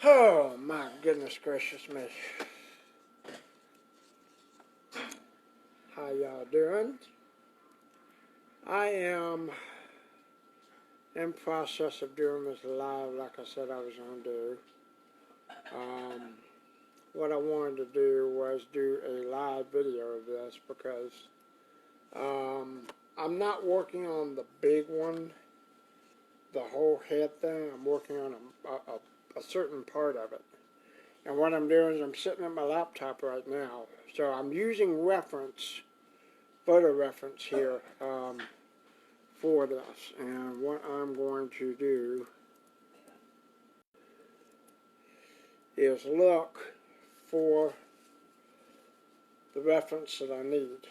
Oh my goodness gracious me. How y'all doing? I am in process of doing this live like I said I was going to do. What I wanted to do was do a live video of this because I'm not working on the big one, the whole head thing. I'm working on a certain part of it. And what I'm doing is I'm sitting at my laptop right now. So I'm using photo reference here for this. And what I'm going to do is look for the reference that I need.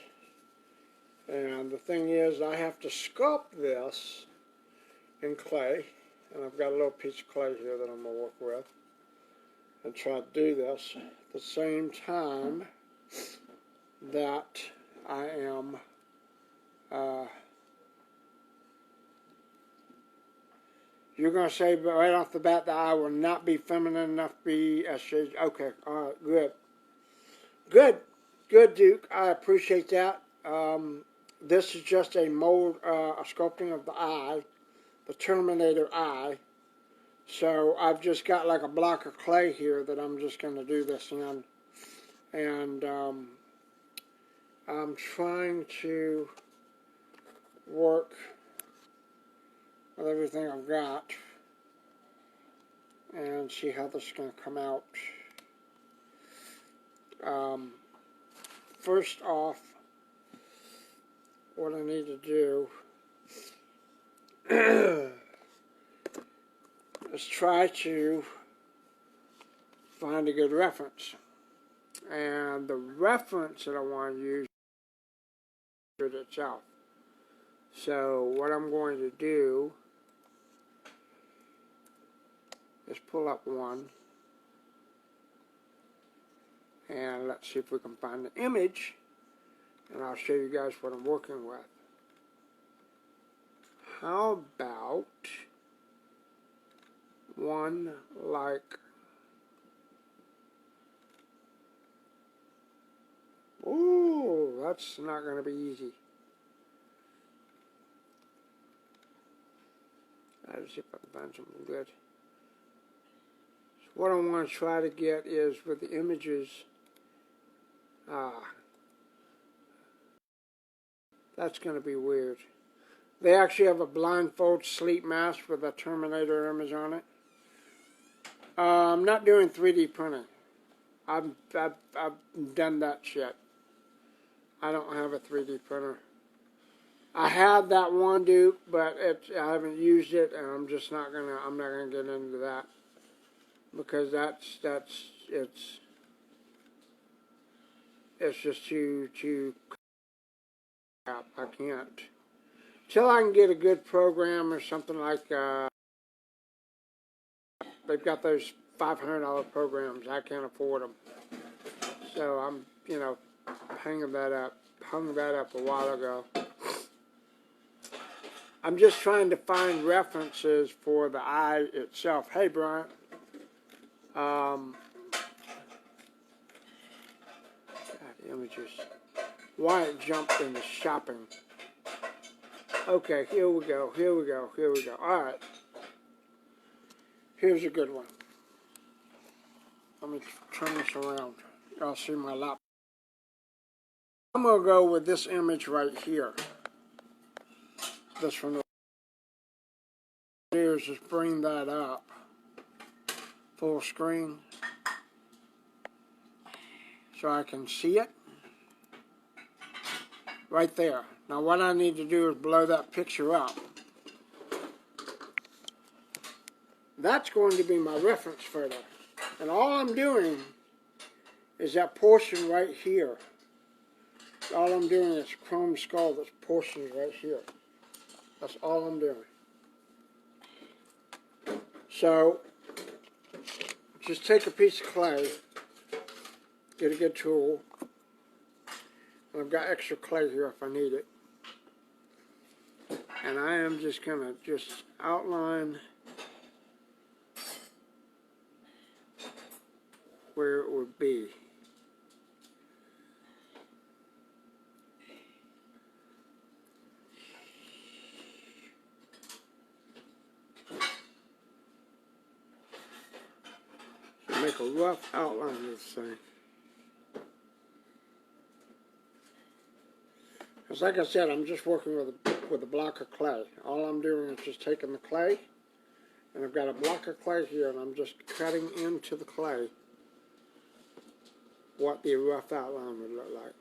And the thing is, I have to sculpt this in clay. And I've got a little piece of clay here that I'm going to work with and try to do this at the same time that I am you're going to say right off the bat that I will not be feminine enough to be SJ. Okay, all right, good. Good, Duke. I appreciate that. This is just a mold, a sculpting of the eye, the Terminator eye. So I've just got like a block of clay here that I'm just going to do this in. And I'm trying to work with everything I've got and see how this is going to come out. First off, what I need to do is try to find a good reference. And the reference that I want to use is it itself. So what I'm going to do is pull up one. And let's see if we can find the image. And I'll show you guys what I'm working with. How about one like ooh, that's not going to be easy. Let's see if I can find something good. So what I want to try to get is with the images. That's going to be weird. They actually have a blindfold sleep mask with a Terminator image on it. I'm not doing 3D printing. I've done that shit. I don't have a 3D printer. I had that one, Duke, but I haven't used it, and I'm not gonna get into that because it's just too crap. I can't. Till I can get a good program or something like they've got those $500 programs. I can't afford them. So I'm, hung that up a while ago. I'm just trying to find references for the eye itself. Hey, Brian. God, images. Why it jumped into shopping. Okay, here we go. All right. Here's a good one. Let me turn this around. Y'all see my laptop. I'm going to go with this image right here. This one. Here's just bring that up. Full screen. So I can see it. Right there. Now what I need to do is blow that picture up. That's going to be my reference photo. And all I'm doing is that portion right here. All I'm doing is chrome skull, this portion right here. That's all I'm doing. So, just take a piece of clay, get a good tool, and I've got extra clay here if I need it. And I am just going to outline would be. So make a rough outline of this thing. Because like I said, I'm just working with a block of clay. All I'm doing is just taking the clay, and I've got a block of clay here, and I'm just cutting into the clay what the rough outline would look like.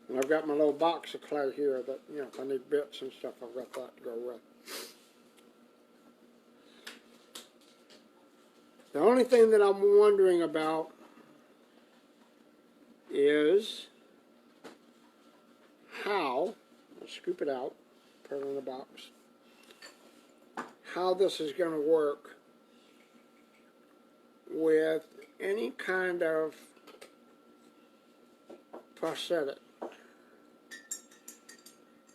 And I've got my little box of clay here that, you know, if I need bits and stuff, I've got that to go with. The only thing that I'm wondering about is how, I'll scoop it out, put it in a box, how this is going to work with any kind of prosthetic.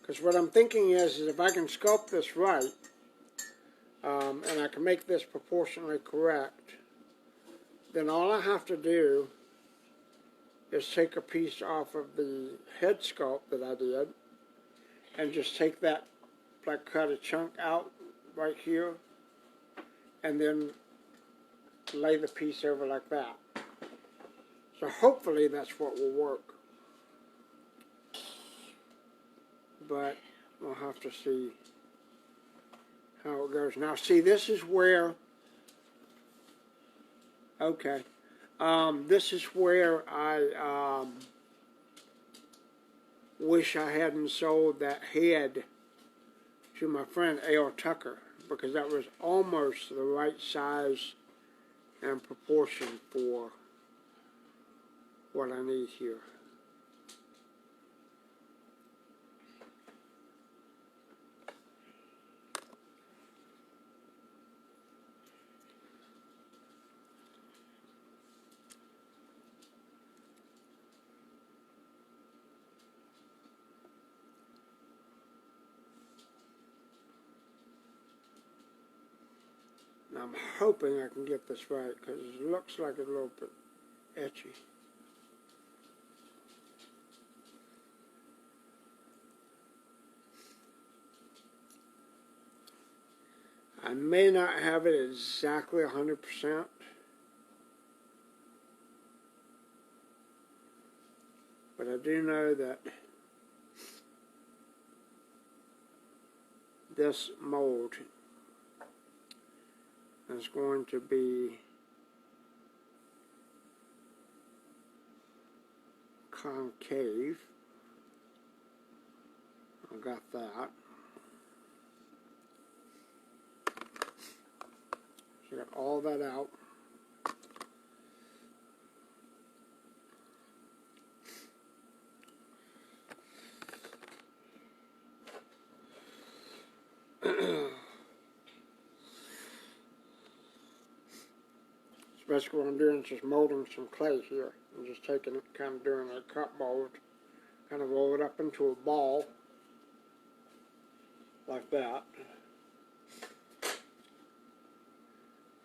Because what I'm thinking is if I can sculpt this right, and I can make this proportionally correct, then all I have to do is take a piece off of the head sculpt that I did, and just take that, like cut a chunk out right here, and then lay the piece over like that. So hopefully that's what will work. But we'll have to see how it goes. Now see, this is where, okay, this is where I wish I hadn't sold that head to my friend A.R. Tucker, because that was almost the right size and proportion for what I need here. I'm hoping I can get this right, because it looks like it's a little bit etchy. I may not have it exactly 100%, but I do know that this mold is going to be concave. I got that. So I got all that out. Basically what I'm doing is just molding some clay here. I'm just taking it, kind of doing a cup mold, kind of roll it up into a ball, like that.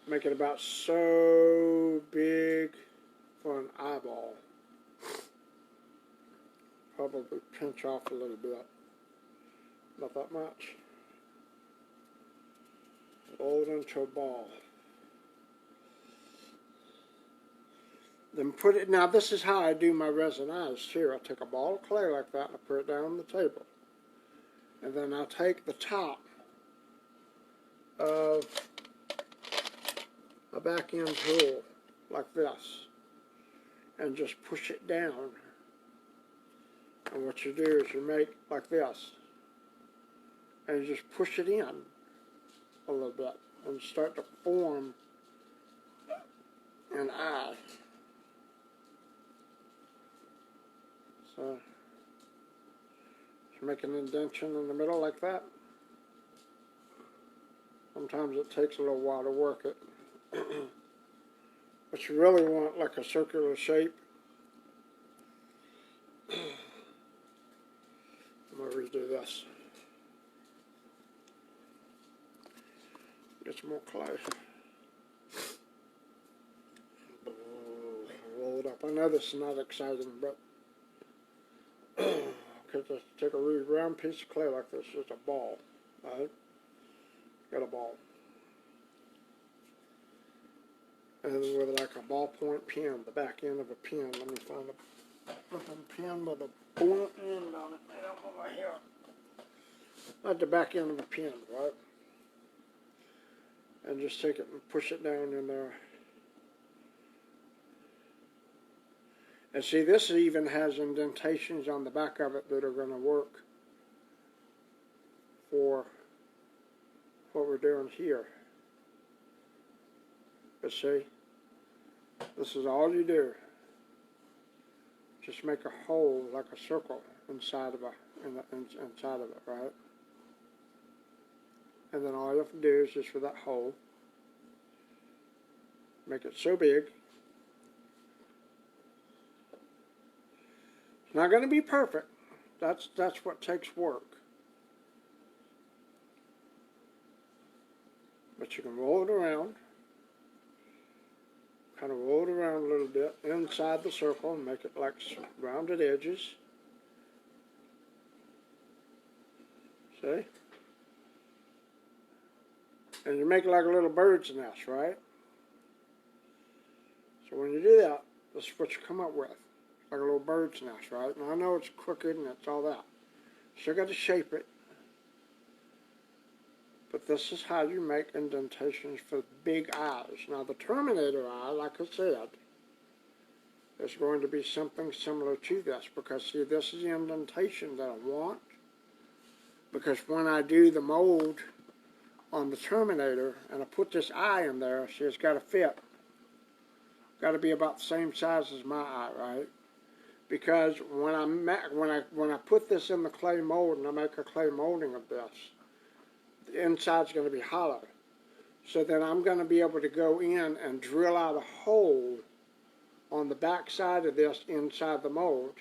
Make it about so big for an eyeball. Probably pinch off a little bit. Not that much. Roll it into a ball. Then put it, now this is how I do my resin eyes too. I take a ball of clay like that and I put it down on the table. And then I take the top of a back end tool like this and just push it down. And what you do is you make like this and you just push it in a little bit and start to form an eye. So, just make an indentation in the middle like that. Sometimes it takes a little while to work it. But you really want like a circular shape. Get some more clay. Roll it up. I know this is not exciting, but because just take a really round piece of clay like this, just a ball, right? Got a ball. And then with like a ballpoint pen, the back end of a pen. Let me find a flipping pen with a point end on it. I don't know my hair. Like the back end of a pen, right? And just take it and push it down in there. And see, this even has indentations on the back of it that are going to work for what we're doing here. But see, this is all you do. Just make a hole like a circle inside of inside of it, right? And then all you have to do is just for that hole, make it so big. It's not going to be perfect. That's what takes work. But you can roll it around. Kind of roll it around a little bit inside the circle and make it like rounded edges. See? And you make it like a little bird's nest, right? So when you do that, this is what you come up with. Like a little bird's nest, right? And I know it's crooked and it's all that. Still got to shape it. But this is how you make indentations for big eyes. Now the Terminator eye, like I said, is going to be something similar to this. Because see, this is the indentation that I want. Because when I do the mold on the Terminator and I put this eye in there, see, it's got to fit. Got to be about the same size as my eye, right? Because when I put this in the clay mold and I make a clay molding of this, the inside's going to be hollow. So then I'm going to be able to go in and drill out a hole on the back side of this inside the mold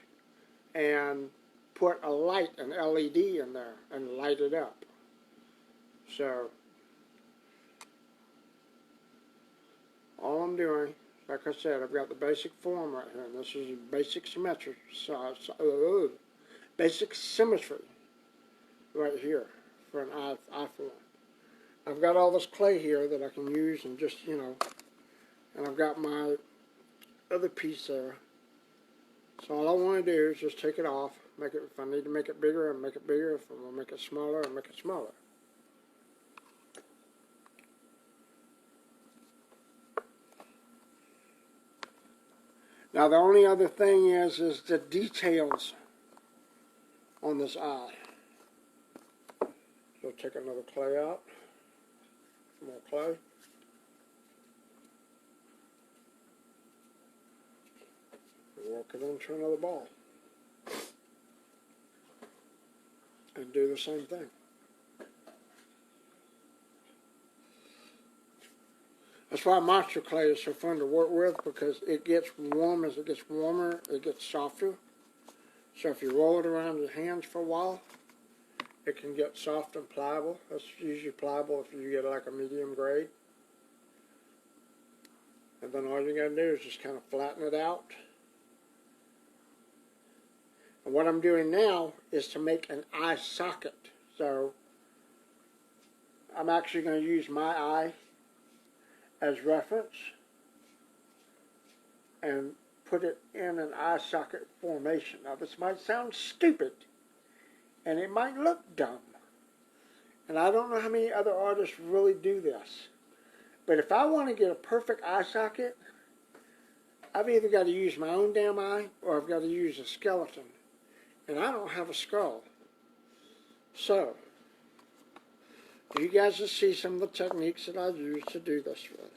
and put a light, an LED in there, and light it up. So all I'm doing, like I said, I've got the basic form right here, and this is basic symmetry, basic symmetry right here for an eye form. I've got all this clay here that I can use and just, you know, and I've got my other piece there. So all I want to do is just take it off, make it, if I need to make it bigger, I'll make it bigger. If I want to make it smaller, I'll make it smaller. Now the only other thing is the details on this eye. So take another clay out, more clay. Work it into another ball. And do the same thing. That's why monster clay is so fun to work with, because it gets warm. As it gets warmer, it gets softer. So if you roll it around your hands for a while, it can get soft and pliable. That's usually pliable if you get like a medium grade. And then all you gotta do is just kind of flatten it out. And what I'm doing now is to make an eye socket. So I'm actually going to use my eye as reference and put it in an eye socket formation. Now this might sound stupid and it might look dumb, and I don't know how many other artists really do this, but if I want to get a perfect eye socket, I've either got to use my own damn eye or I've got to use a skeleton, and I don't have a skull. So you guys will see some of the techniques that I use to do this with.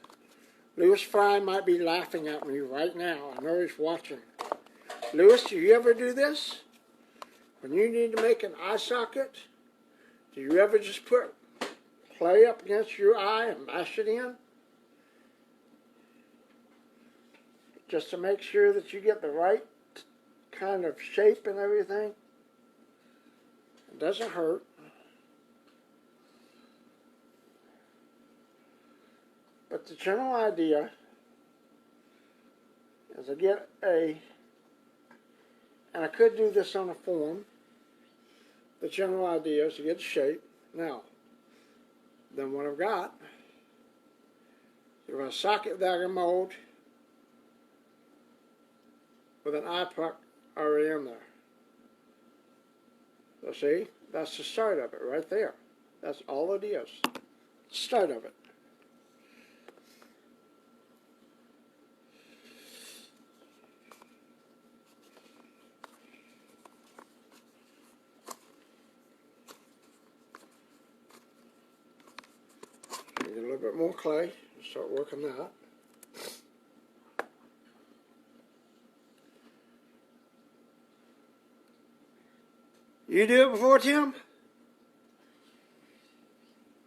Louis Fry might be laughing at me right now. I know he's watching. Louis, do you ever do this? When you need to make an eye socket, do you ever just put clay up against your eye and mash it in? Just to make sure that you get the right kind of shape and everything. It doesn't hurt. But the general idea is I get and I could do this on a form. The general idea is to get the shape. Now, then what I've got, you're going to socket that in mold with an eye puck already in there. So see, that's the start of it right there. That's all it is. Start of it. Get a little bit more clay. Start working that. You do it before, Tim?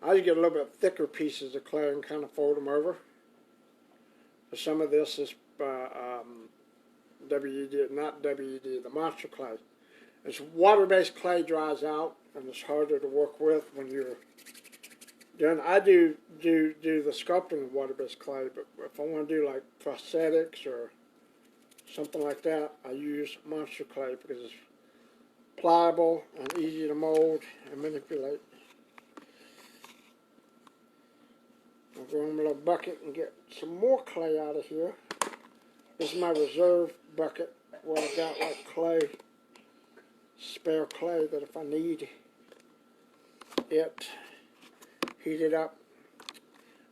I just get a little bit thicker pieces of clay and kind of fold them over. Some of this is WED, not WED, the monster clay. It's water-based clay, dries out, and it's harder to work with when you're doing. I do the sculpting with water-based clay, but if I want to do like prosthetics or something like that, I use monster clay because it's pliable and easy to mold and manipulate. I'll go in my little bucket and get some more clay out of here. This is my reserve bucket where I've got like clay, spare clay that if I need it, heat it up,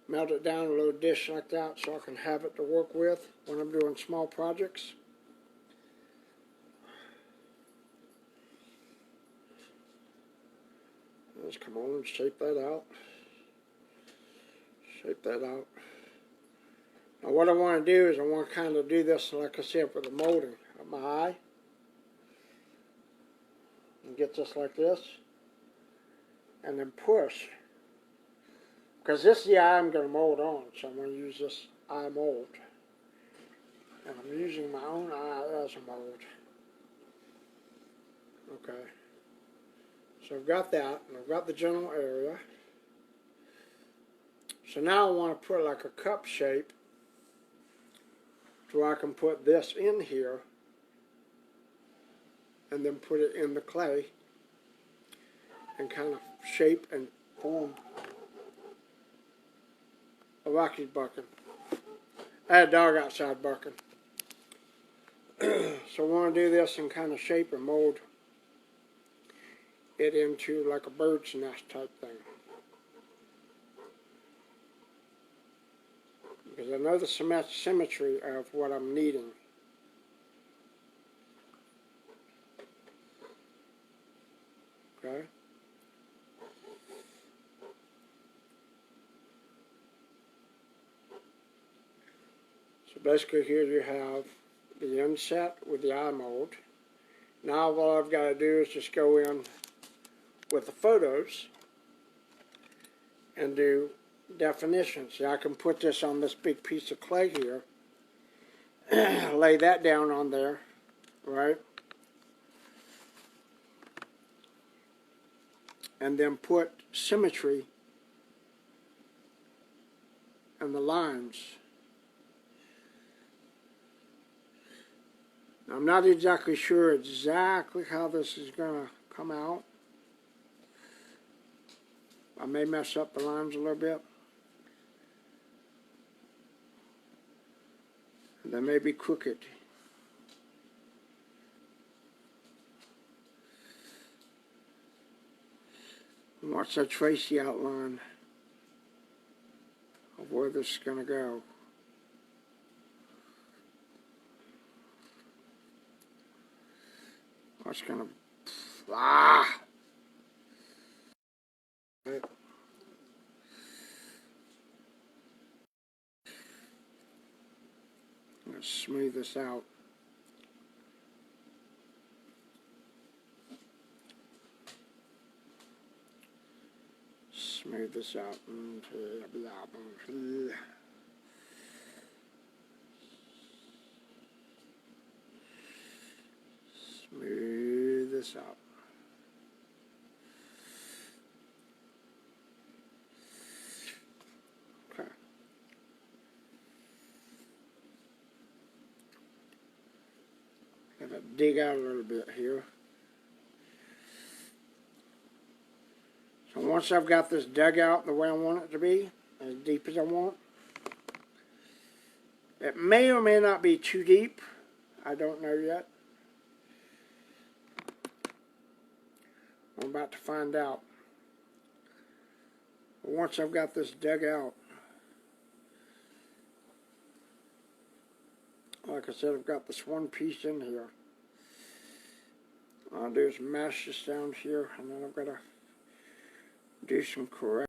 melt it down in a little dish like that so I can have it to work with when I'm doing small projects. Let's come on and shape that out. Shape that out. Now what I want to do is I want to kind of do this, like I said, with the molding of my eye. And get this like this. And then push. Because this is the eye I'm going to mold on. So I'm going to use this eye mold. And I'm using my own eye as a mold. Okay. So I've got that, and I've got the general area. So now I want to put like a cup shape so I can put this in here and then put it in the clay and kind of shape and form a Rocky's barking. I had a dog outside barking. So I want to do this and kind of shape and mold it into like a bird's nest type thing. Because I know the symmetry of what I'm needing. Okay? So basically here you have the inset with the eye mold. Now all I've got to do is just go in with the photos and do definitions. See, I can put this on this big piece of clay here, lay that down on there, right? And then put symmetry and the lines. Now, I'm not exactly sure exactly how this is going to come out. I may mess up the lines a little bit. They may be crooked. Watch that trace the outline of where this is going to go. It's going to Right. Let's smooth this out. Smooth this out. Smooth this out. Okay. dig out a little bit here. So once I've got this dug out the way I want it to be, as deep as I want, it may or may not be too deep. I don't know yet. I'm about to find out. But once I've got this dug out, like I said, I've got this one piece in here. All I'll do is mash this down here, and then I've got to do some correct.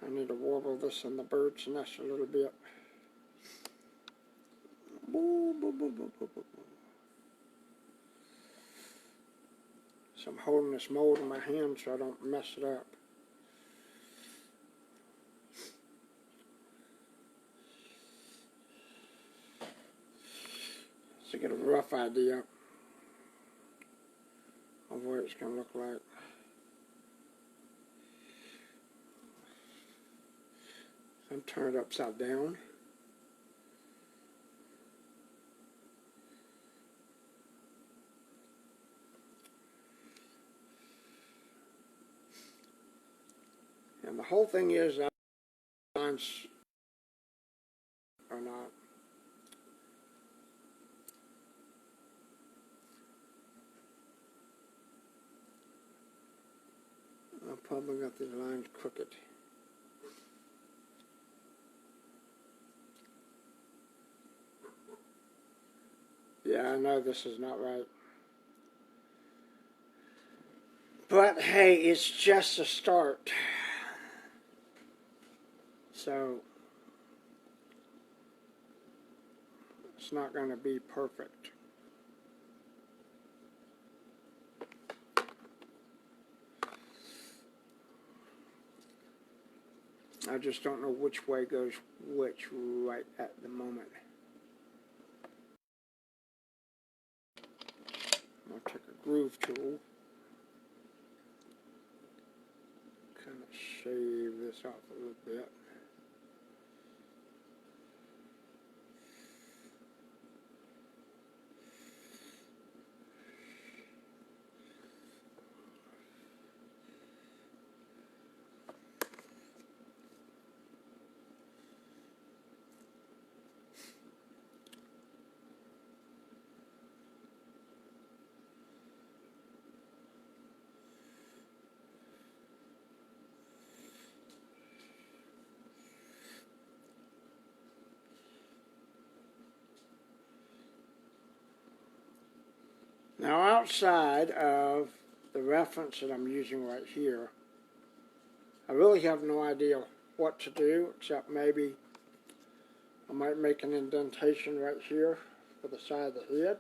I need to warble this in the bird's nest a little bit. Boo, boo, boo, boo, boo, boo. So I'm holding this mold in my hand so I don't mess it up. To get a rough idea of what it's going to look like. I'm turning it upside down. And the whole thing is that lines are not. I've probably got these lines crooked. Yeah, I know this is not right. But hey, it's just a start. So it's not going to be perfect. I just don't know which way goes which right at the moment. I'll take a groove tool, kind of shave this off a little bit. Now outside of the reference that I'm using right here, I really have no idea what to do, except maybe I might make an indentation right here for the side of the head.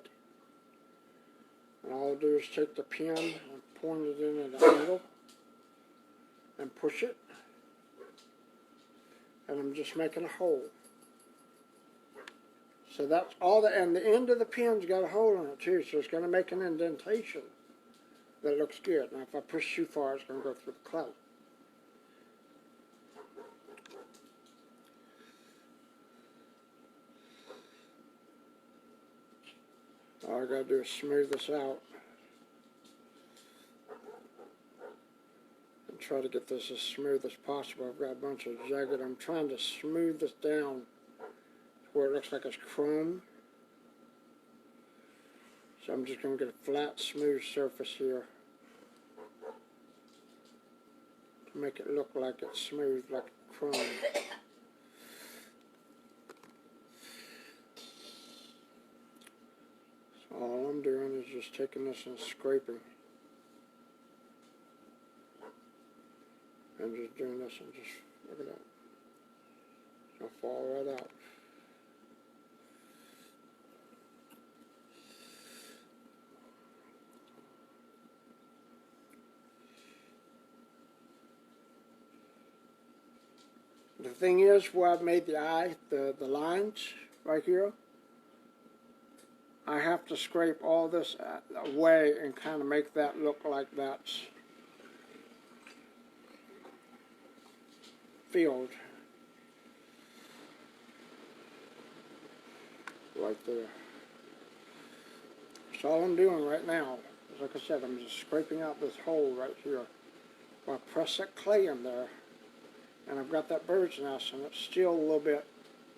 And all I'll do is take the pin and point it in at an angle and push it. And I'm just making a hole. So that's all and the end of the pin's got a hole in it too, so it's going to make an indentation that looks good. Now if I push too far, it's going to go through the clay. All I got to do is smooth this out and try to get this as smooth as possible. I've got a bunch of jagged. I'm trying to smooth this down where it looks like it's chrome. So I'm just going to get a flat, smooth surface here to make it look like it's smooth, like chrome. So all I'm doing is just taking this and scraping. And just doing this and just, look at that. It'll fall right out. The thing is, where I've made the eye, the lines right here, I have to scrape all this away and kind of make that look like that's filled right there. So all I'm doing right now is, like I said, I'm just scraping out this hole right here. I press that clay in there, and I've got that bird's nest, and it's still a little bit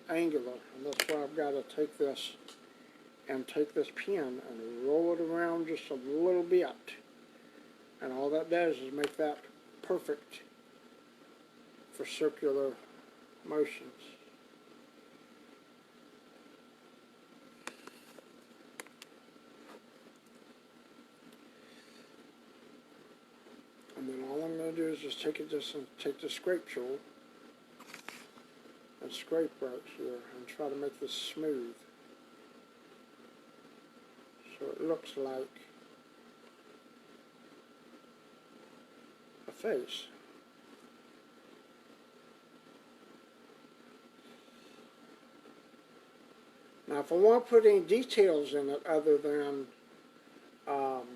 angular, and that's why I've got to take this and take this pin and roll it around just a little bit, and all that does is make that perfect for circular motions. And then all I'm going to do is just take the scrape tool and scrape right here and try to make this smooth so it looks like a face. Now if I want to put any details in it other than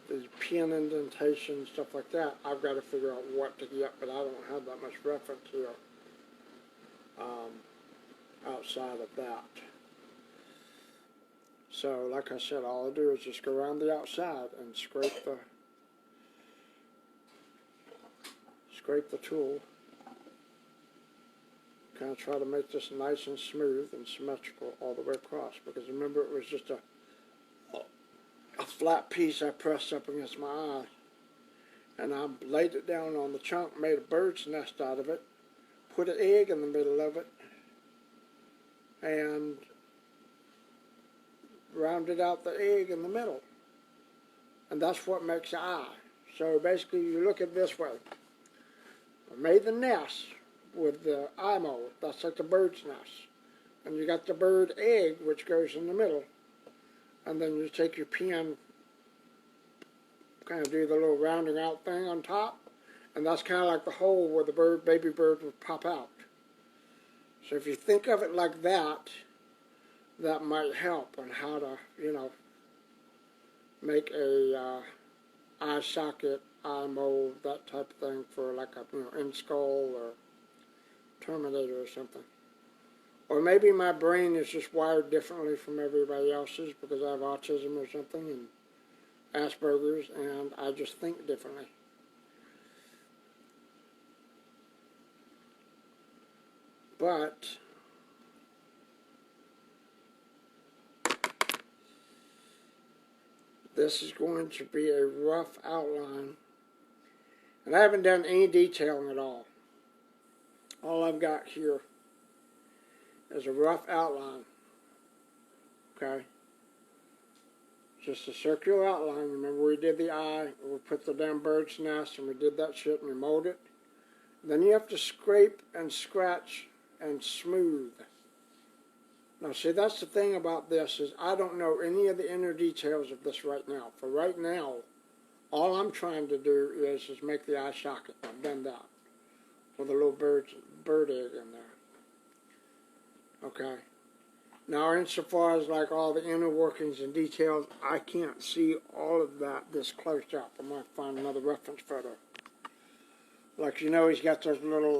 the pin indentation, stuff like that, I've got to figure out what to get, but I don't have that much reference here outside of that. So like I said, all I do is just go around the outside and scrape the tool. Kind of try to make this nice and smooth and symmetrical all the way across, because remember it was just a flat piece I pressed up against my eye, and I laid it down on the chunk, made a bird's nest out of it, put an egg in the middle of it, and rounded out the egg in the middle, and that's what makes the eye. So basically you look at it this way. I made the nest with the eye mold, that's like the bird's nest, and you got the bird egg which goes in the middle, and then you take your pen, kind of do the little rounding out thing on top, and that's kind of like the hole where the baby bird would pop out. So if you think of it like that, that might help on how to, you know, make a eye socket, eye mold, that type of thing for like a, you know, in-skull or Terminator or something. Or maybe my brain is just wired differently from everybody else's because I have autism or something and Asperger's, and I just think differently. But this is going to be a rough outline, and I haven't done any detailing at all. All I've got here is a rough outline, okay? Just a circular outline. Remember we did the eye, we put the damn bird's nest, and we did that shit, and we mold it. Then you have to scrape and scratch and smooth. Now see, that's the thing about this, is I don't know any of the inner details of this right now. For right now, all I'm trying to do is make the eye socket. I've done that with a little bird egg in there. Okay. Now, insofar as like all the inner workings and details, I can't see all of that this close up. I might find another reference photo. Like, you know, he's got those little,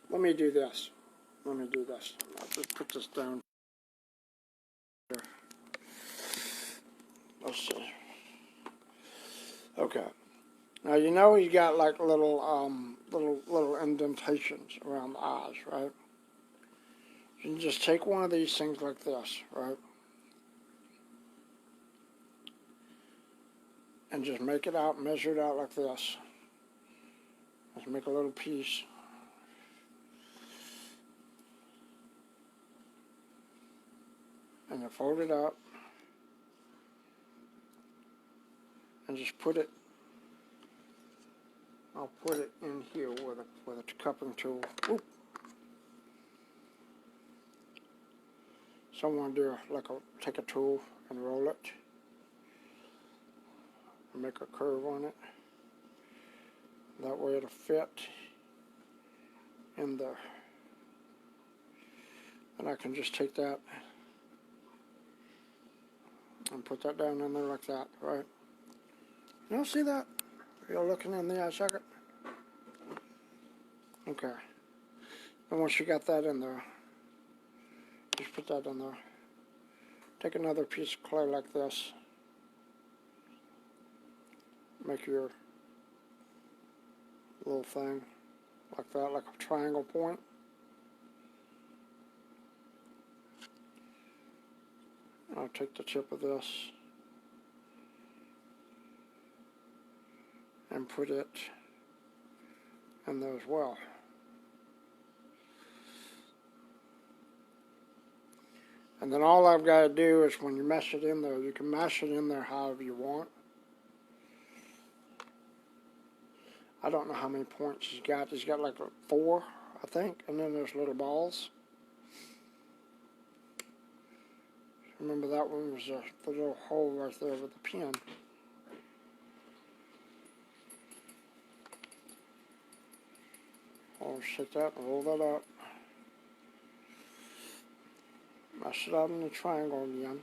let me do this. Let me do this. I'll just put this down here. Let's see. Okay. Now, you know he's got like little indentations around the eyes, right? You can just take one of these things like this, right? And just make it out, measure it out like this. Let's make a little piece. And you fold it up. And just put it, I'll put it in here with a cupping tool. Oop. Someone do take a tool and roll it. And make a curve on it. That way it'll fit in there. And I can just take that and put that down in there like that, right? You don't see that? You're looking in the eye socket? Okay. And once you got that in there, just put that in there. Take another piece of clay like this. Make your little thing like that, like a triangle point. I'll take the tip of this and put it in there as well. And then all I've got to do is when you mesh it in there, you can mesh it in there however you want. I don't know how many points he's got. He's got like 4, I think, and then there's little balls. Remember that one was the little hole right there with the pin. I'll shake that and roll that up. Mash it out in the triangle again.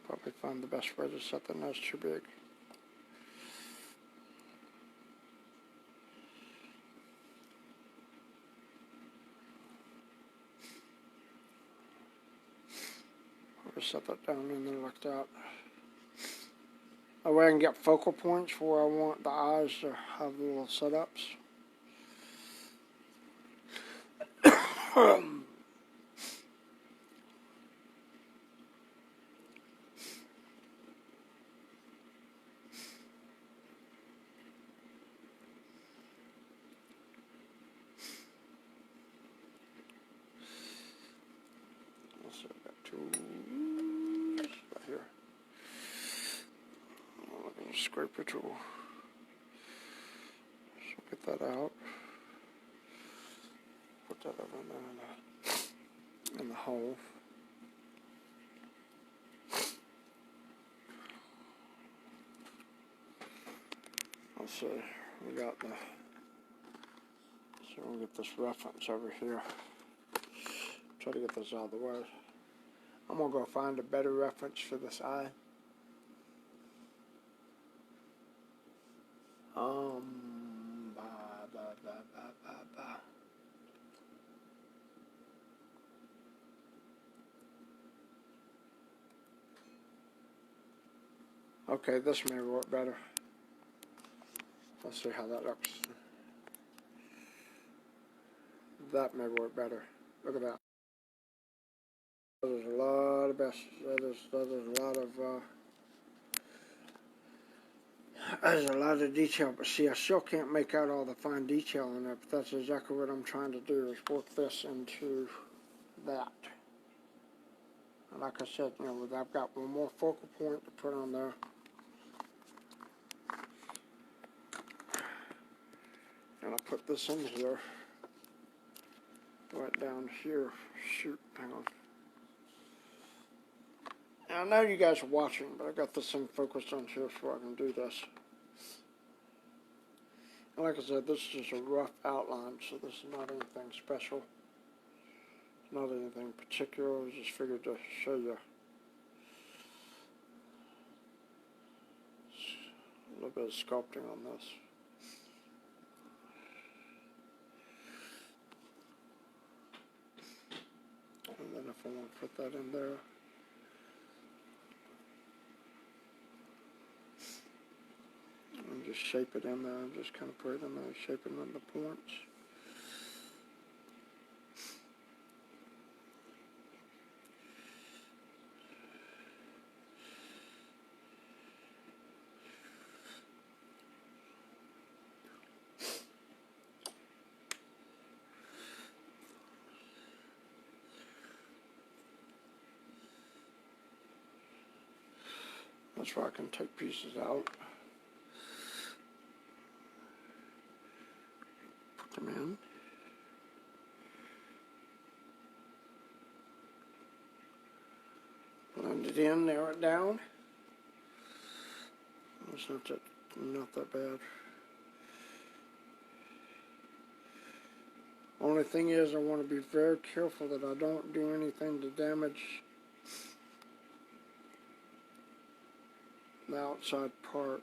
Probably find the best way to set the nose too big. I'll set that down in there like that. That way I can get focal points where I want the eyes to have the little setups. So I've got 2 right here. I'm going to scrape a tool. So get that out. Put that over in the hole. Let's see. We got the. So we'll get this reference over here. Try to get this out of the way. I'm going to go find a better reference for this eye. Okay, this may work better. Let's see how that looks. That may work better. Look at that. There's a lot of best. There's a lot of detail, but see, I still can't make out all the fine detail in it. But that's exactly what I'm trying to do, is work this into that. And like I said, you know, I've got one more focal point to put on there. And I'll put this in here. Right down here. Shoot, hang on. I know you guys are watching, but I got this thing focused on here so I can do this. And like I said, this is just a rough outline, so this is not anything special. It's not anything particular. I just figured to show you a little bit of sculpting on this. And then if I want to put that in there, and just shape it in there, and just kind of put it in there, shape it in the points. That's where I can take pieces out. Put them in. Blend it in, narrow it down. It's not that bad. Only thing is, I want to be very careful that I don't do anything to damage the outside part.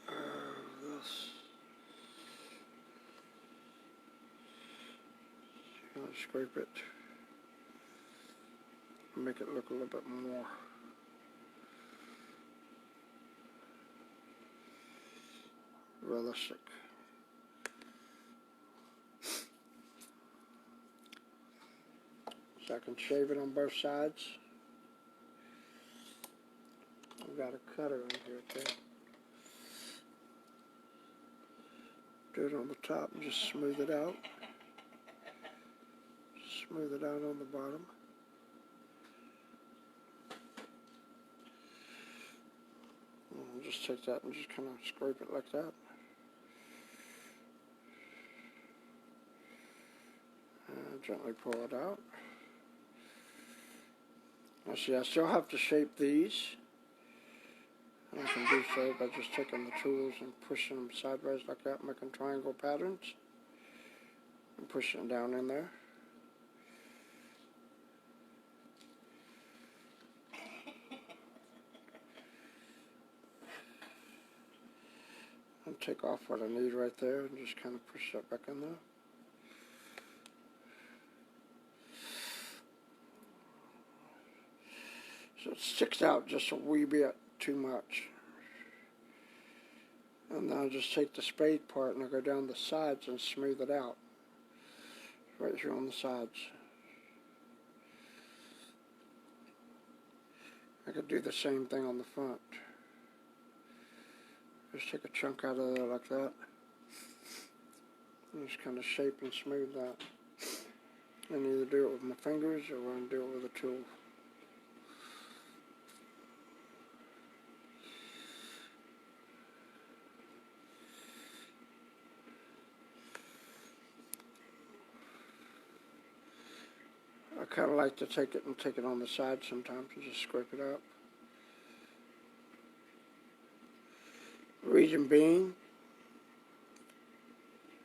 This. scrape it, make it look a little bit more realistic. So I can shave it on both sides. I've got a cutter in here too. Do it on the top and just smooth it out. Smooth it out on the bottom. And just take that and just kind of scrape it like that. And gently pull it out. Now see, I still have to shape these. And I can do so by just taking the tools and pushing them sideways like that, making triangle patterns. And pushing down in there. And take off what I need right there and just kind of push that back in there. So it sticks out just a wee bit too much. And then I just take the spade part and I go down the sides and smooth it out. Right here on the sides. I could do the same thing on the front. Just take a chunk out of there like that. And just kind of shape and smooth that. And either do it with my fingers or I can do it with a tool. I kind of like to take it on the side sometimes and just scrape it out. Reason being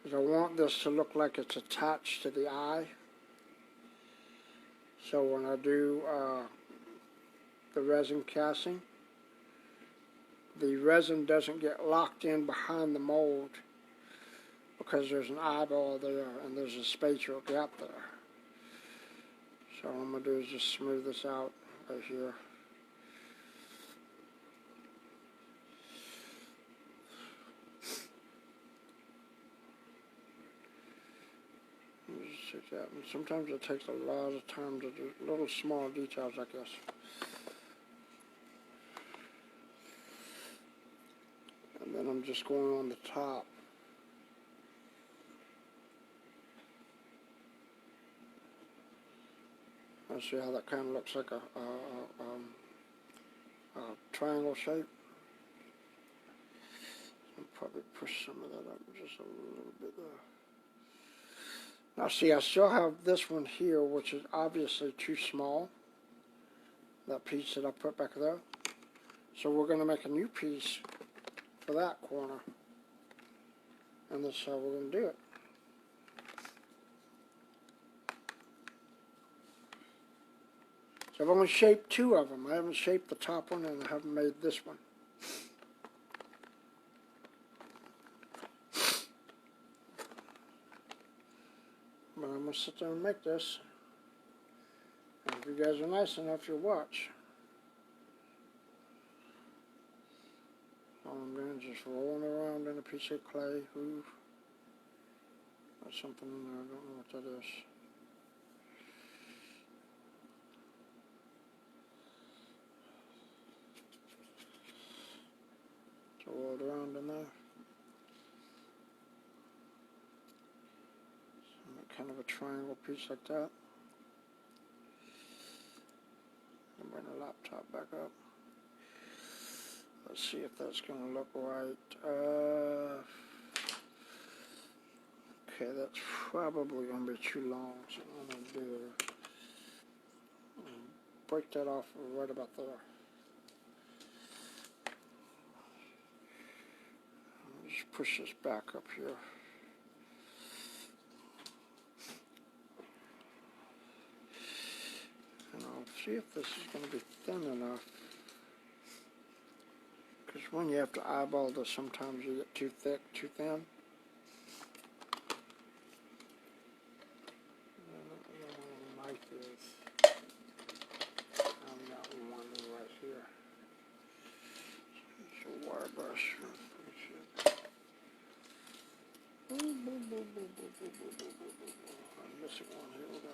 is I want this to look like it's attached to the eye. So when I do the resin casting, the resin doesn't get locked in behind the mold because there's an eyeball there and there's a spatial gap there. So all I'm going to do is just smooth this out right here. Just take that. And sometimes it takes a lot of time to do little small details like this. And then I'm just going on the top. I see how that kind of looks like a triangle shape. I'll probably push some of that up just a little bit there. Now see, I still have this one here, which is obviously too small. That piece that I put back there. So we're going to make a new piece for that corner. And that's how we're going to do it. So I've only shaped two of them. I haven't shaped the top one and I haven't made this one. But I'm going to sit there and make this. And if you guys are nice enough, you'll watch. All I'm doing is just rolling around in a piece of clay. Ooh. There's something in there. I don't know what that is. So roll it around in there. Kind of a triangle piece like that. And bring the laptop back up. Let's see if that's going to look right. Okay, that's probably going to be too long, so what I'm going to do is break that off right about there. Just push this back up here. And I'll see if this is going to be thin enough. Because when you have to eyeball this, sometimes you get too thick, too thin. I'm missing one. Here we go.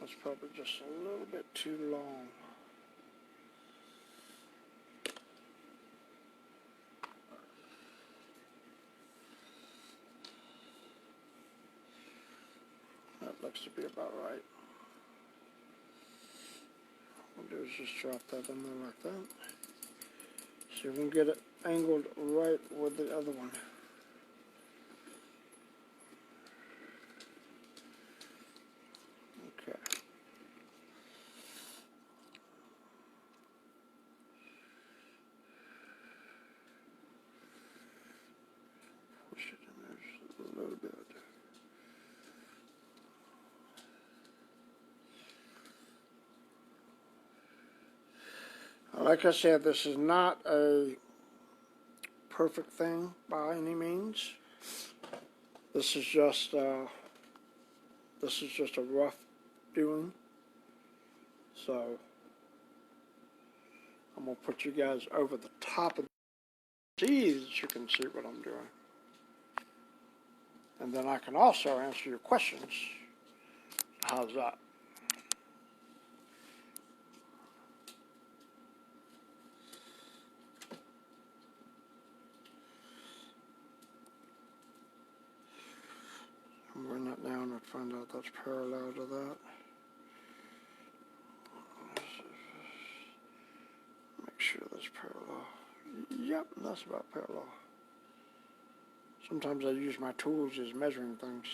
That's probably just a little bit too long. That looks to be about right. What we'll do is just drop that in there like that. So we can get it angled right with the other one. Okay. Push it in there just a little bit. Like I said, this is not a perfect thing by any means. This is just a rough doing. So I'm gonna put you guys over the top of these. You can see what I'm doing, and then I can also answer your questions. How's that? I'm bring that down and find out that's parallel to that. Make sure that's parallel. Yep, that's about parallel. Sometimes I use my tools as measuring things.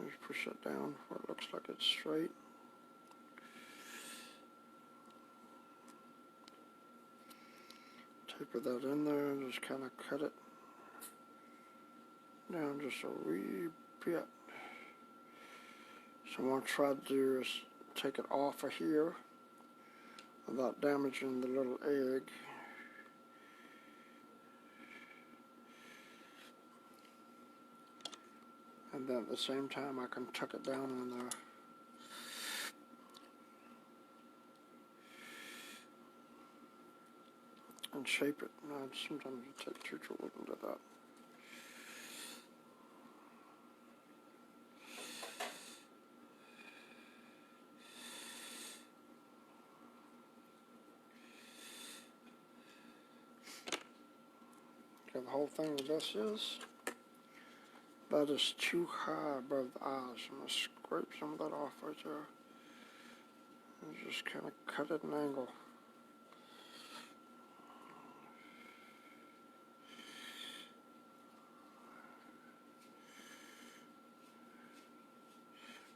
Just push that down where it looks like it's straight. Taper that in there and just kind of cut it down just a wee bit. So what I'm trying to do is take it off of here without damaging the little egg. And then at the same time I can tuck it down in there. And shape it. Now, sometimes you take two tools and do that. Okay, the whole thing with this is that is too high above the eyes. I'm going to scrape some of that off right there. And just kind of cut at an angle.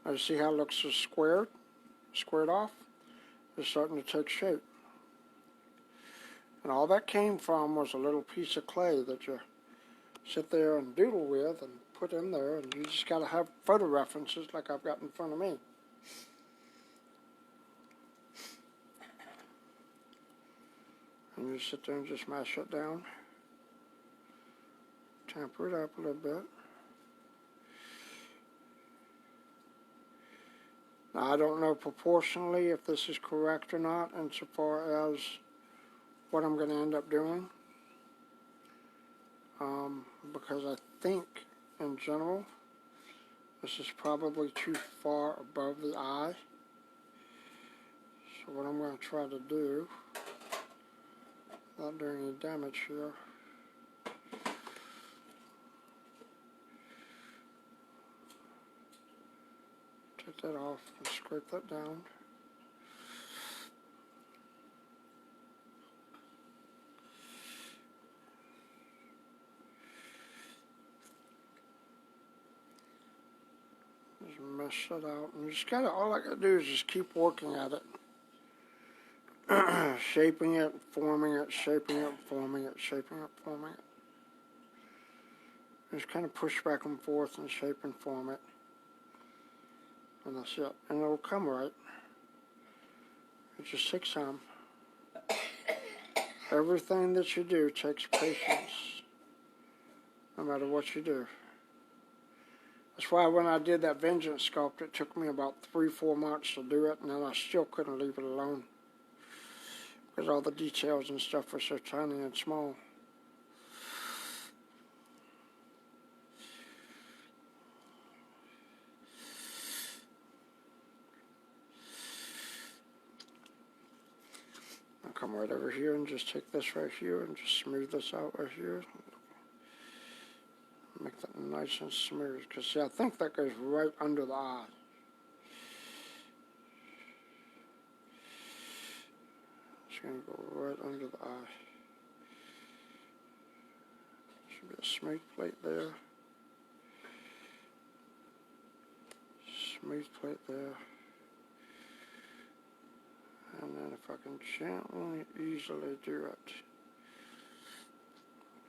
Now you see how it looks so squared off? It's starting to take shape. And all that came from was a little piece of clay that you sit there and doodle with and put in there, and you just got to have photo references like I've got in front of me. And you sit there and just mash it down. Tamper it up a little bit. Now I don't know proportionally if this is correct or not insofar as what I'm going to end up doing. Because I think in general this is probably too far above the eye. So what I'm going to try to do, without doing any damage here, take that off and scrape that down. Just mesh that out, and you just gotta, all I gotta do is just keep working at it. Shaping it, forming it, shaping it, forming it, shaping it, forming it. Just kind of push back and forth and shape and form it. And that's it. And it'll come right. It just takes time. Everything that you do takes patience, no matter what you do. That's why when I did that Vengeance sculpt, it took me about 3-4 months to do it, and then I still couldn't leave it alone. Because all the details and stuff were so tiny and small. I'll come right over here and just take this right here and just smooth this out right here. Make that nice and smooth, because see, I think that goes right under the eye. It's going to go right under the eye. Should be a smooth plate there. Smooth plate there. And then if I can gently, easily do it.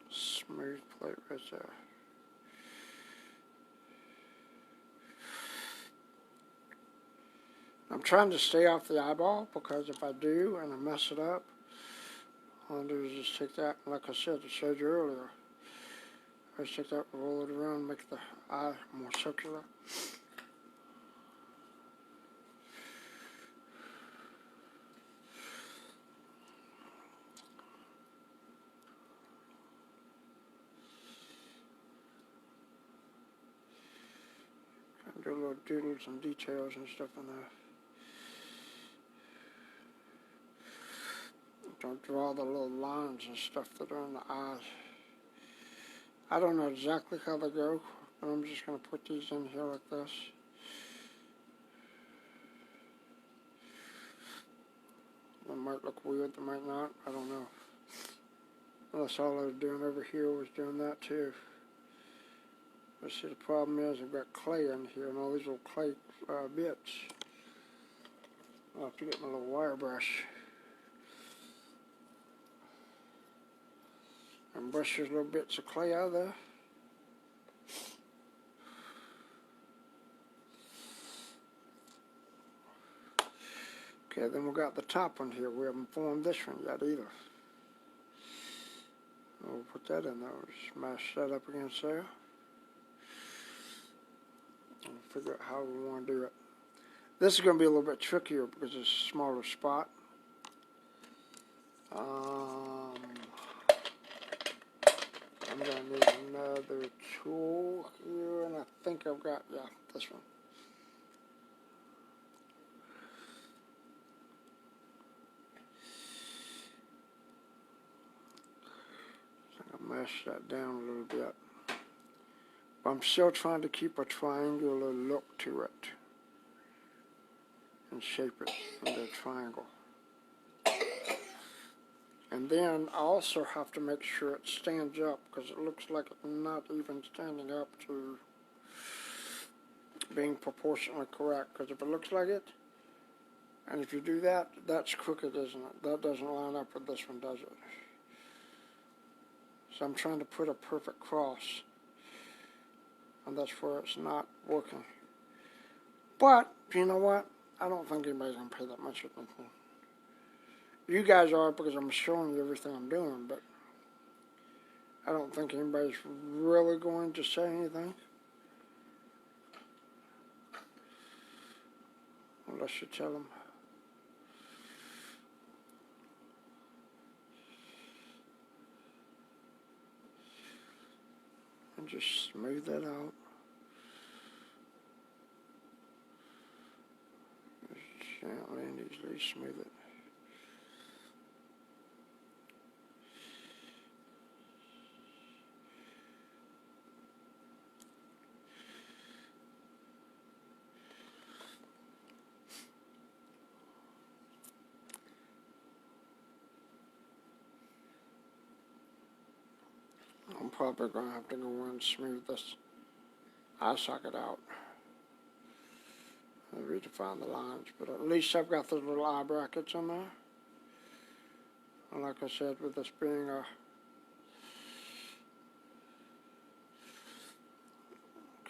Smooth plate right there. I'm trying to stay off the eyeball, because if I do and I mess it up, all I do is just take that, and like I said, I showed you earlier, I just take that, roll it around, make the eye more circular. Do little doodles and details and stuff in there. Don't draw the little lines and stuff that are in the eyes. I don't know exactly how they go, but I'm just going to put these in here like this. They might look weird, they might not, I don't know. Unless all I was doing over here was doing that too. But see, the problem is I've got clay in here and all these little clay bits. I'll have to get my little wire brush and brush those little bits of clay out of there. Okay, then we got the top one here. We haven't formed this one yet either. We'll put that in there. Just mash that up against there. And figure out how we want to do it. This is going to be a little bit trickier because it's a smaller spot. I'm going to need another tool here, and I think I've got, yeah, this one. Mash that down a little bit. But I'm still trying to keep a triangular look to it and shape it into a triangle. And then I also have to make sure it stands up, because it looks like it's not even standing up to being proportionally correct. Because if it looks like it, and if you do that, that's crooked, isn't it? That doesn't line up with this one, does it? So I'm trying to put a perfect cross, and that's where it's not working. But, you know what? I don't think anybody's going to pay that much attention. You guys are, because I'm showing you everything I'm doing, but I don't think anybody's really going to say anything. Unless you tell them. And just smooth that out. Just gently and easily smooth it. I'm probably going to have to go in and smooth this eye socket out. I'll redefine the lines, but at least I've got those little eye brackets in there. And like I said, with this being a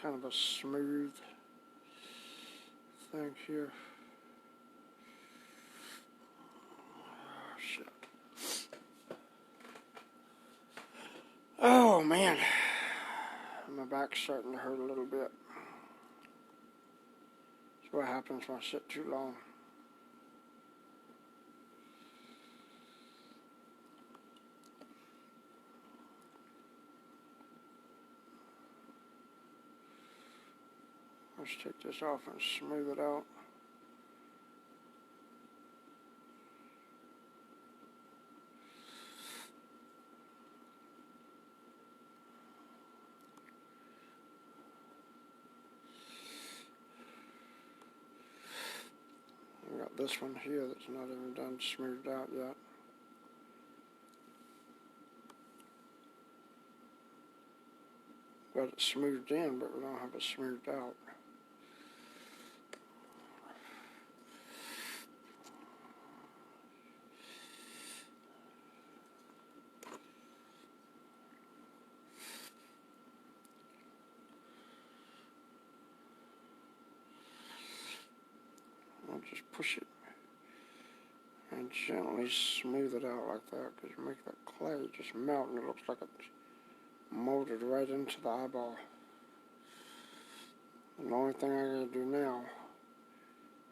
kind of a smooth thing here. Man, my back's starting to hurt a little bit. That's what happens when I sit too long. Let's take this off and smooth it out. We got this one here that's not even done smoothed out yet. Got it smoothed in, but we don't have it smoothed out. I'll just push it and gently smooth it out like that, because you make that clay just melt and it looks like it's molded right into the eyeball. And the only thing I gotta do now,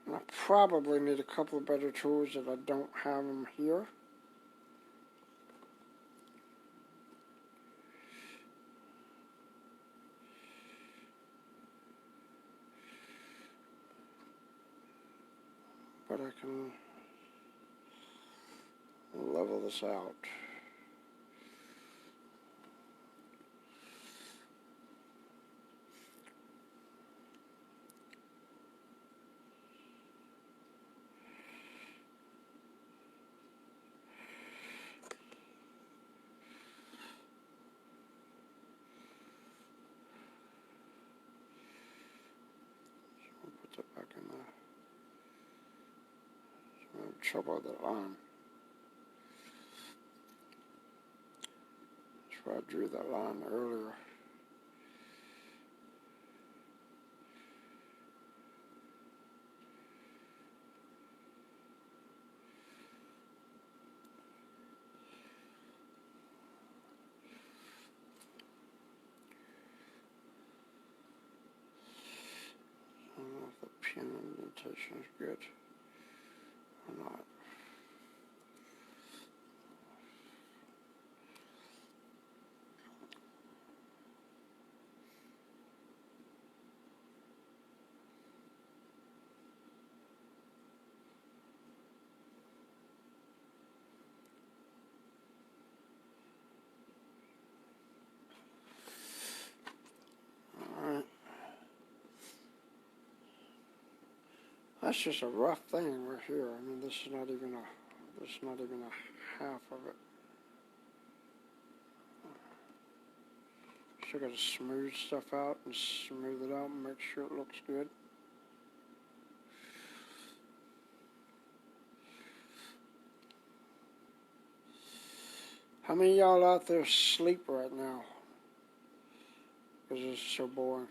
and I probably need a couple of better tools that I don't have them here. But I can level this out. Put it back in there. I'm having trouble with that line. That's where I drew that line earlier. I don't know if the pin indentation is good or not. Alright. That's just a rough thing right here. I mean, this is not even a half of it. Still got to smooth stuff out and smooth it out and make sure it looks good. How many of y'all out there sleep right now? Because it's so boring.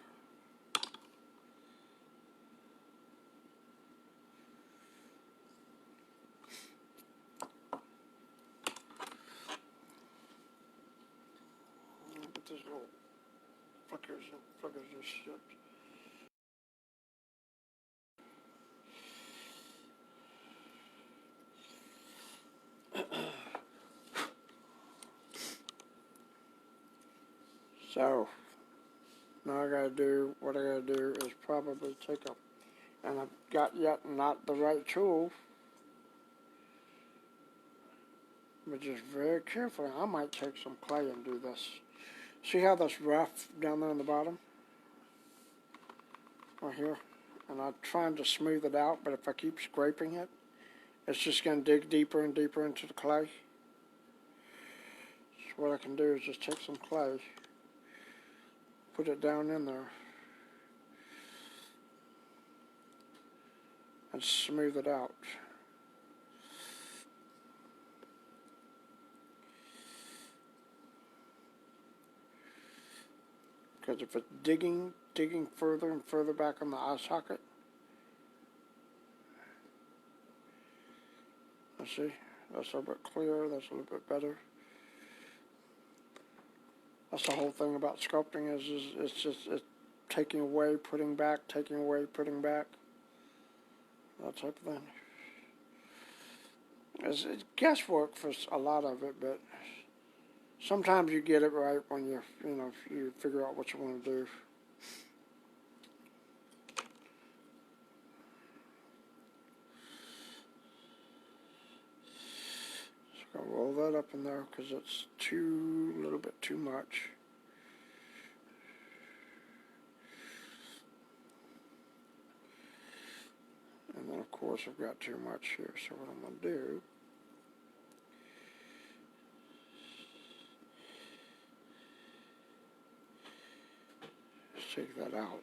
Look at this little flickers and shit. So, now what I gotta do is probably take and I've got yet not the right tool, but just very carefully, I might take some clay and do this. See how that's rough down there on the bottom? Right here. And I'm trying to smooth it out, but if I keep scraping it, it's just gonna dig deeper and deeper into the clay. So what I can do is just take some clay, put it down in there, and smooth it out. Because if it's digging further and further back on the eye socket, let's see, that's a little bit clearer, that's a little bit better. I That's the whole thing about sculpting is it's taking away, putting back, taking away, putting back. That type of thing. It's guesswork for a lot of it, but sometimes you get it right when you figure out what you want to do. So I'll roll that up in there because it's a little bit too much. And then of course I've got too much here, so what I'm going to do is take that out.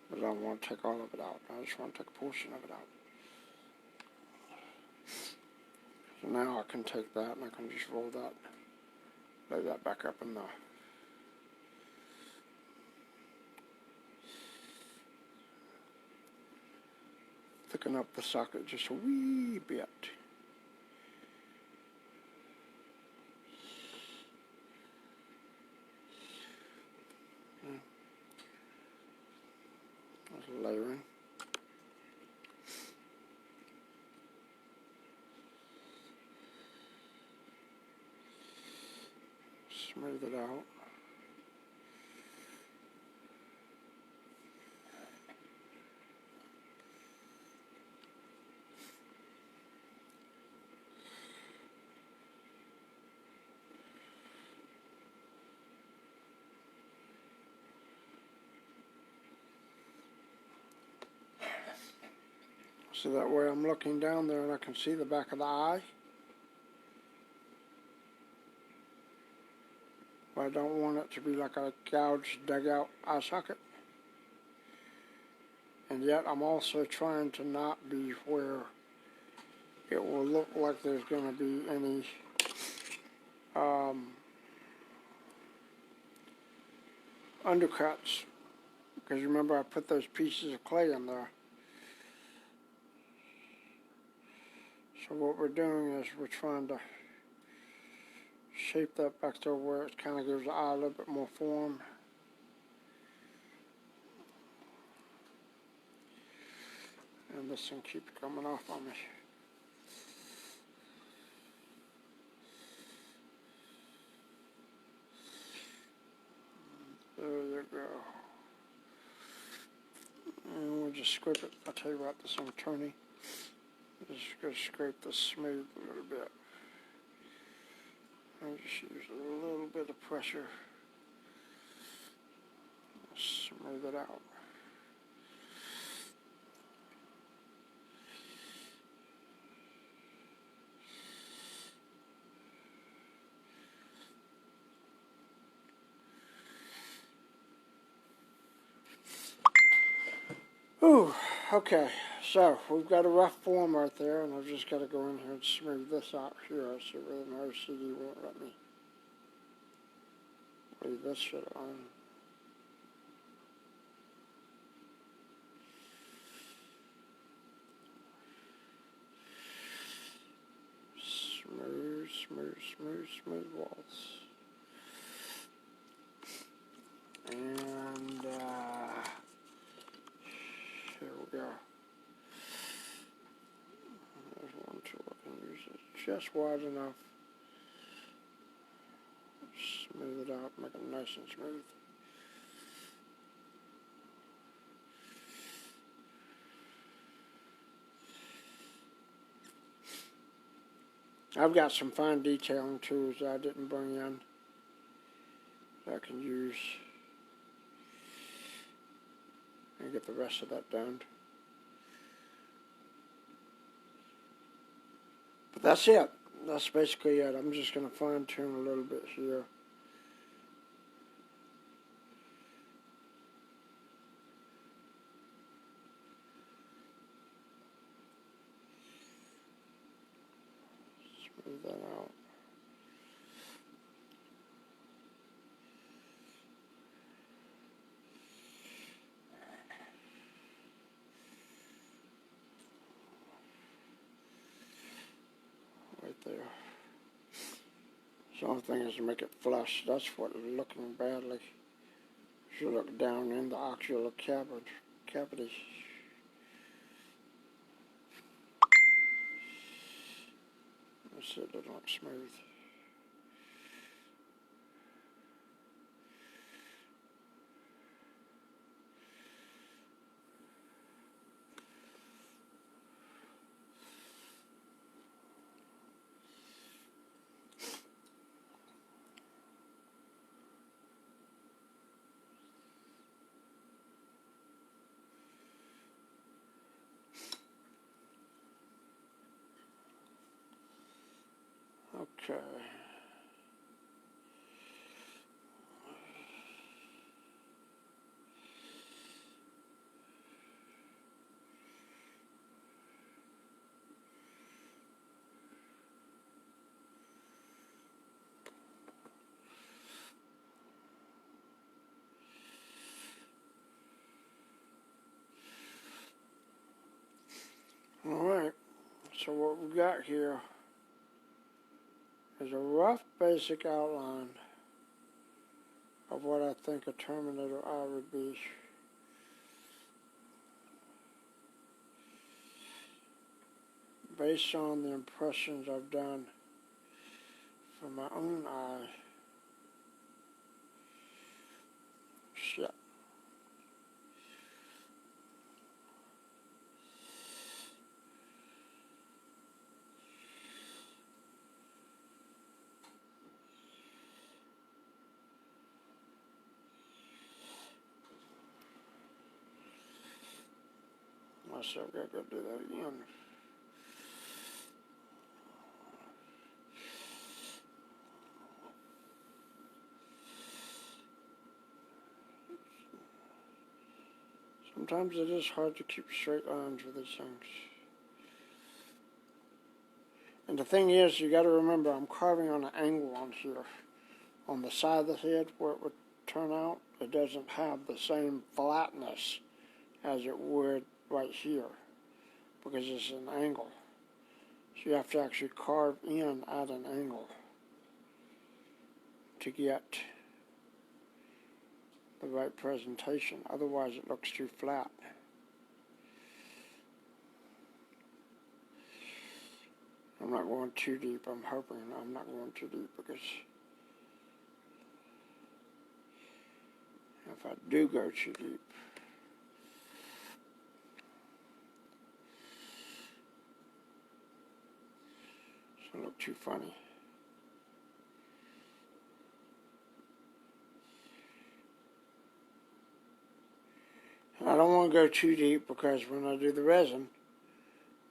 But I don't want to take all of it out. I just want to take a portion of it out. So now I can take that and I can just roll that, lay that back up in there. Thicken up the socket just a wee bit. That's layering. Smooth it out. So that way I'm looking down there and I can see the back of the eye. But I don't want it to be like a gouged, dug out eye socket. And yet I'm also trying to not be where it will look like there's going to be any undercuts. Because remember I put those pieces of clay in there. So what we're doing is we're trying to shape that back to where it kind of gives the eye a little bit more form. And this thing keeps coming off on me. There you go. And we'll just scrape it. I'll tell you what, this thing's turning. Just going to scrape this smooth a little bit. And just use a little bit of pressure. Smooth it out. Ooh, okay, so we've got a rough form right there, and I've just got to go in here and smooth this out here. So really my OCD won't let me leave this shit on. Smooth, smooth, smooth, smooth walls. And here we go. There's one tool I can use. It's just wide enough. Smooth it out, make it nice and smooth. I've got some fine detailing tools that I didn't bring in that I can use and get the rest of that done. But that's it. That's basically it. I'm just going to fine tune a little bit here. Smooth that out. Right there. So the only thing is to make it flush. That's what it's looking badly. You look down in the ocular cavity. Let's see, it doesn't look smooth. Okay. Alright, so what we got here is a rough basic outline of what I think a Terminator eye would be. Based on the impressions I've done for my own eye. Shit. Myself gotta go do that again. Sometimes it is hard to keep straight lines with these things. And the thing is, you gotta remember, I'm carving on an angle on here. On the side of the head where it would turn out, it doesn't have the same flatness as it would right here, because it's an angle. So you have to actually carve in at an angle to get the right presentation. Otherwise it looks too flat. I'm not going too deep. I'm hoping I'm not going too deep, because if I do go too deep, it's going to look too funny. And I don't want to go too deep, because when I do the resin,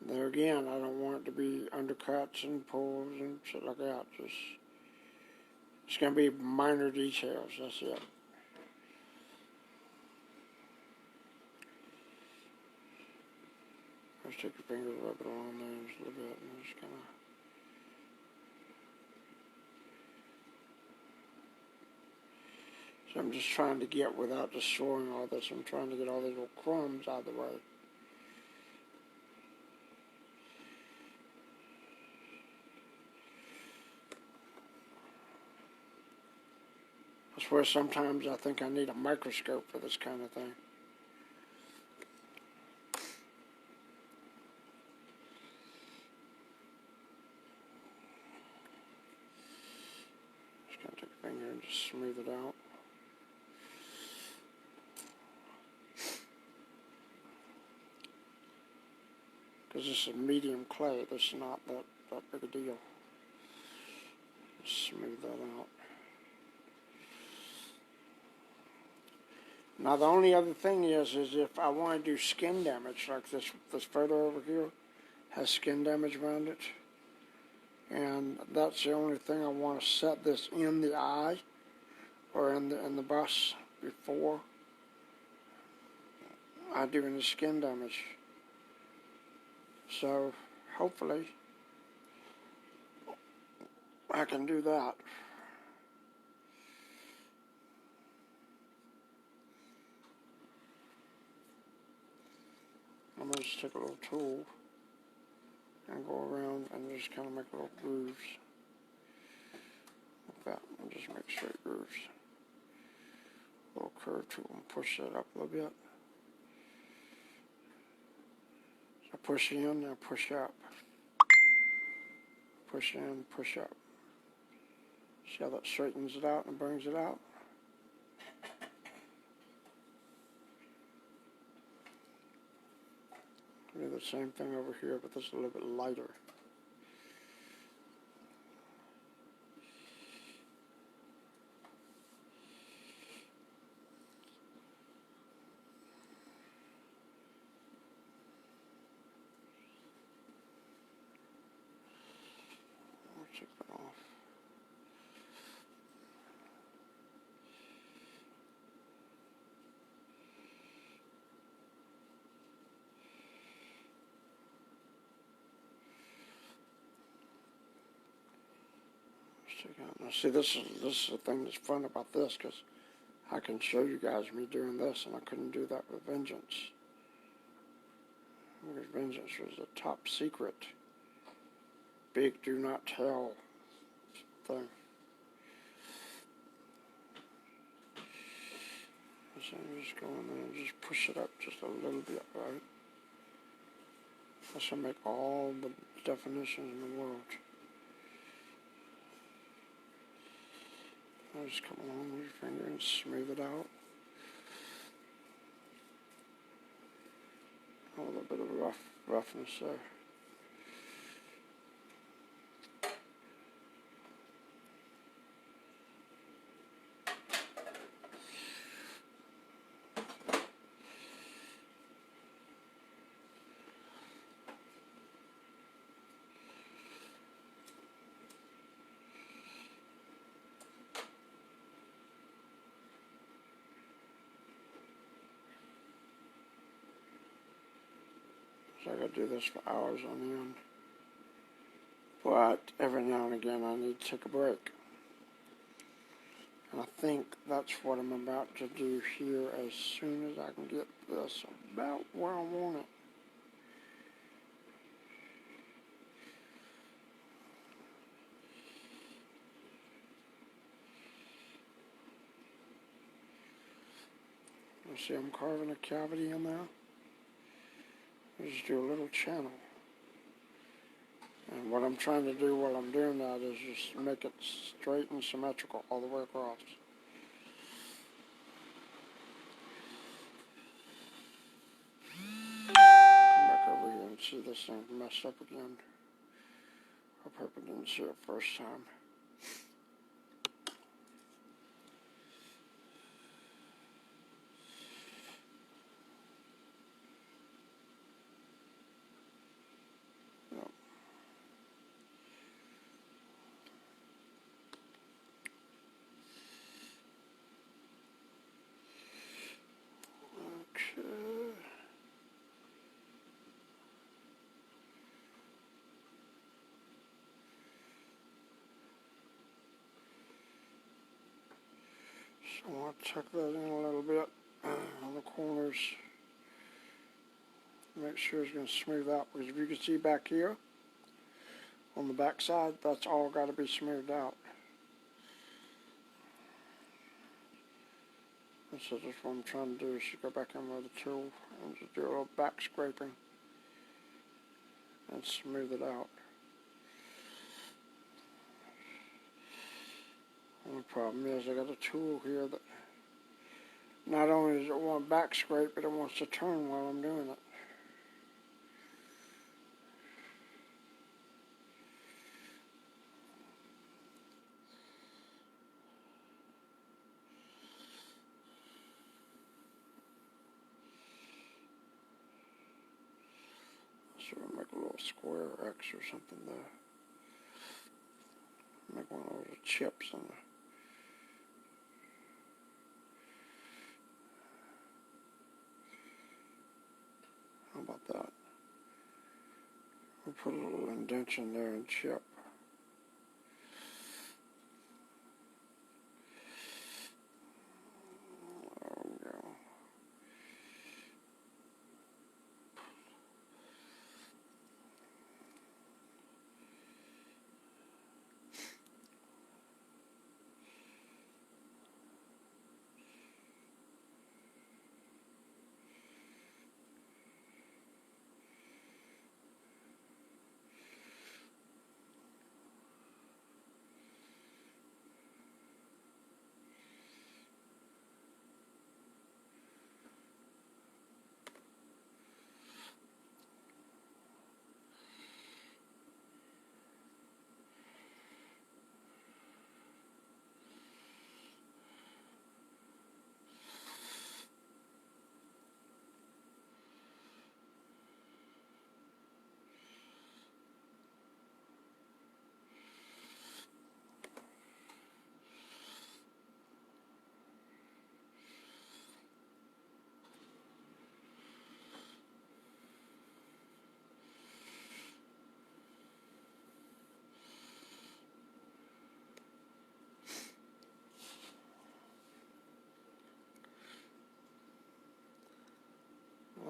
there again, I don't want it to be undercuts and pulls and shit like that. It's going to be minor details, that's it. Let's take your finger, rub it on there just a little bit, and just kind of. So I'm just trying to get, without destroying all this, I'm trying to get all these little crumbs out of the way. That's where sometimes I think I need a microscope for this kind of thing. Just gonna take a finger and just smooth it out. Because this is medium clay, this is not that big a deal. Just smooth that out. Now the only other thing is if I want to do skin damage, like this photo over here has skin damage around it, and that's the only thing I want to set this in the eye or in the bust before I do any skin damage. So hopefully I can do that. I'm going to just take a little tool and go around and just kind of make little grooves. just make straight grooves. Little curve tool and push that up a little bit. So push in, now push up. Push in, push up. See how that straightens it out and brings it out? Do the same thing over here, but this is a little bit lighter. Check that off. Now see, this is the thing that's fun about this, because I can show you guys me doing this, and I couldn't do that with Vengeance. Because Vengeance was a top secret, big do not tell thing. So I'm just go in there and just push it up just a little bit, right? This will make all the definitions in the world. I'll just come along with your finger and smooth it out. A little bit of roughness there. So I gotta do this for hours on end. But every now and again I need to take a break. And I think that's what I'm about to do here as soon as I can get this about where I want it. You see I'm carving a cavity in there. Just do a little channel. And what I'm trying to do while I'm doing that is just make it straight and symmetrical all the way across. Come back over here and see this thing messed up again. I hope I didn't see it first time. So I want to tuck that in a little bit on the corners. Make sure it's going to smooth out, because if you can see back here on the back side, that's all got to be smoothed out. And so that's what I'm trying to do, is to go back in with the tool and just do a little back scraping and smooth it out. The problem is I got a tool here that not only does it want back scrape, but it wants to turn while I'm doing it. So we'll make a little square X or something there. Make one of those chips in there. How about that? We'll put a little indentation there and chip. There we go.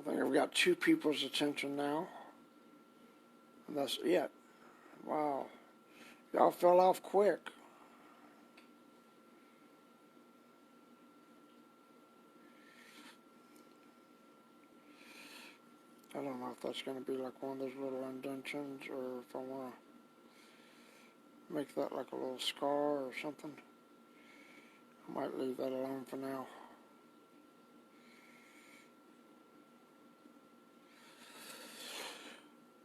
I think I've got 2 people's attention now. And that's it. Wow. Y'all fell off quick. I don't know if that's going to be like one of those little indentions or if I want to make that like a little scar or something. I might leave that alone for now.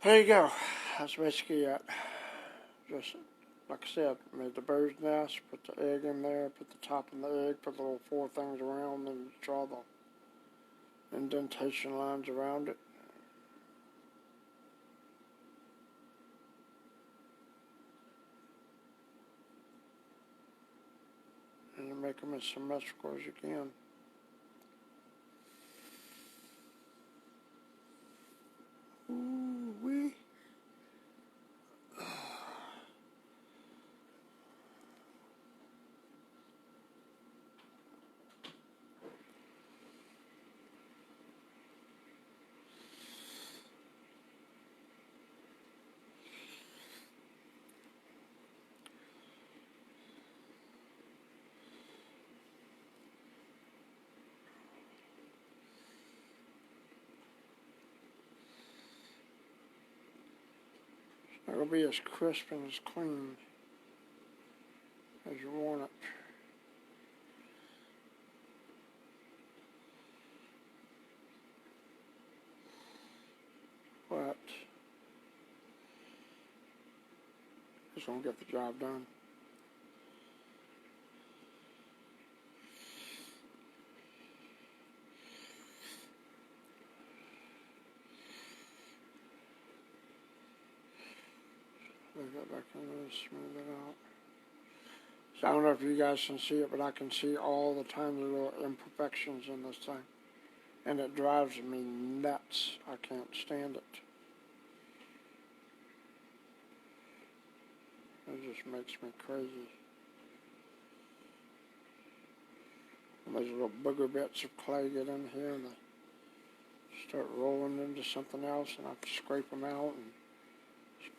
There you go. That's basically it. Just, like I said, made the bird's nest, put the egg in there, put the top in the egg, put the little 4 things around, and draw the indentation lines around it. And you make them as symmetrical as you can. Ooh-wee. It'll be as crisp and as clean as you want it. But it's gonna get the job done. Get back in there, smooth it out. So I don't know if you guys can see it, but I can see all the tiny little imperfections in this thing. And it drives me nuts. I can't stand it. It just makes me crazy. And those little booger bits of clay get in here and they start rolling into something else, and I have to scrape them out and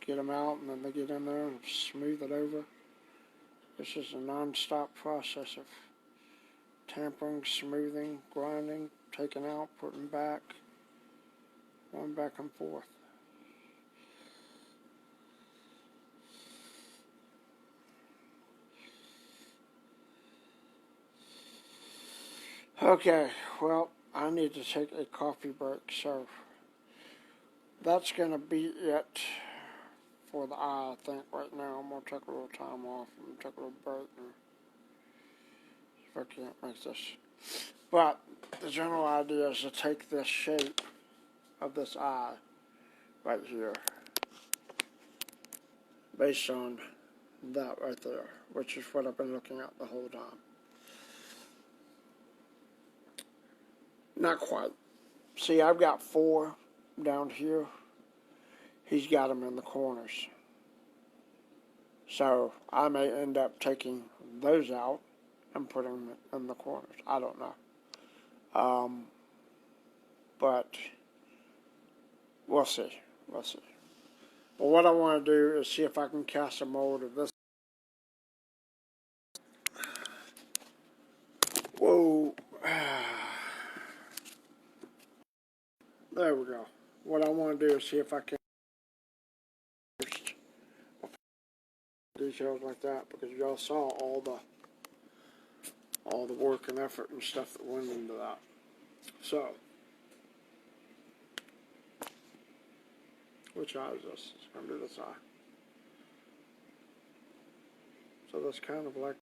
get them out, and then they get in there and smooth it over. This is a non-stop process of tampering, smoothing, grinding, taking out, putting back, going back and forth. Okay, well, I need to take a coffee break, so that's going to be it for the eye, I think, right now. I'm going to take a little time off and take a little break and see if I can't make this. But the general idea is to take this shape of this eye right here based on that right there, which is what I've been looking at the whole time. Not quite. See, I've got 4 down here. He's got them in the corners. So I may end up taking those out and putting them in the corners. I don't know. But we'll see. We'll see. But what I want to do is see if I can cast a mold of this. Whoa. There we go. What I want to do is see if I can details like that, because y'all saw all the work and effort and stuff that went into that. So, which eye is this? It's going to be this eye. So that's kind of like